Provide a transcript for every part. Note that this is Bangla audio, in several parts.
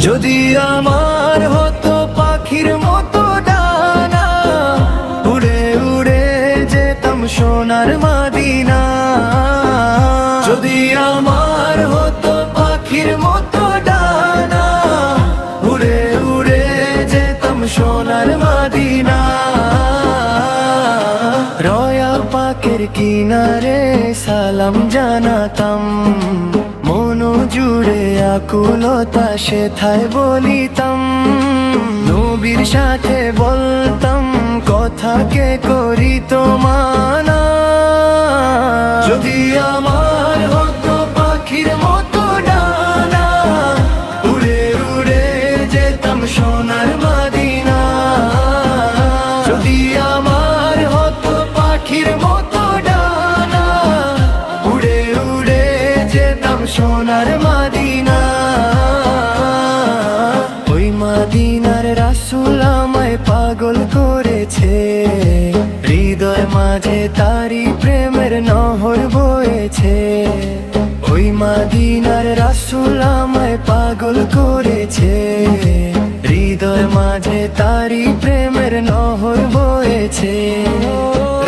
যদি আমার হতো পাখির মতো ডানা, উড়ে উড়ে যেতাম সোনার মদিনা। যদি আমার হতো পাখির মতো ডানা, উড়ে উড়ে যেতাম সোনার মদিনা। রয়া পাকের কিনারে সালাম জানাতাম, মনো জুড়ে আকুলতা সেথায় বলিতাম। নবীর সাথে বলতাম কথা কে করিত মানা। যদি আমার হতো পাখির মতো ডানা, উড়ে উড়ে যেতাম সোনার মদিনা। যদি আমার হতো পাখির মতো ডানা, উড়ে উড়ে যেতাম সোনার মদিনা। ওই মদিনার রাসূল আমায় পাগল করেছে, হৃদয় মাঝে তারি প্রেমের নহর বয়েছে। ওই মদিনার রাসূল আমায় পাগল করেছে, হৃদয় মাঝে তারি প্রেমের নহর বয়েছে।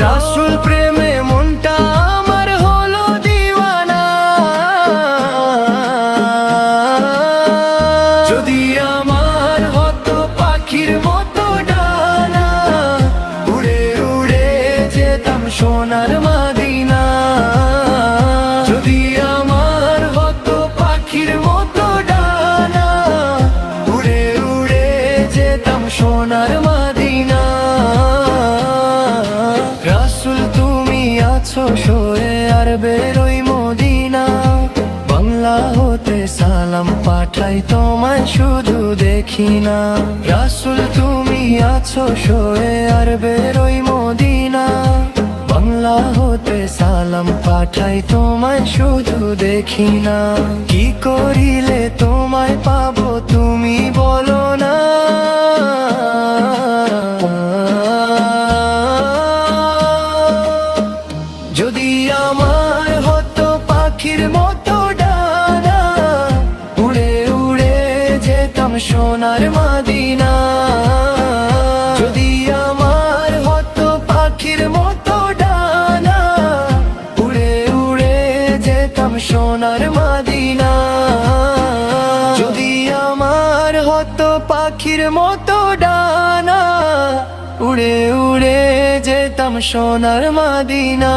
রাসূল প্রেমে মনটা আমার হলো দিওয়ানা। যদি আমার হতো পাখির মতো ডানা, উড়ে উড়ে যেতাম সোনার মদিনা। যদি আমার হতো পাখির মতো ডানা, উড়ে উড়ে যেতাম সোনার মদিনা। রাসূল তুমি আছো সয়ে আর বেরোই মদিনা। বাংলা হতে সালাম পাঠাই তোমায় শুধু দেখি না। রাসূল তুমি আছো সয়ে আর বেরোই মদিনা। বাংলা হতে সালাম পাঠাই তোমায় শুধু দেখি না। কি করিলে তোমায় পাবো তুমি বলো না। যদি আমার হতো পাখির মতো ডানা, উড়ে উড়ে যেতাম সোনার মদিনা। যদি আমার হতো পাখির মতো ডানা, উড়ে উড়ে যেতাম সোনার মদিনা। যদি আমার হতো পাখির মতো ডানা, উড়ে উড়ে যেতাম সোনার মদিনা।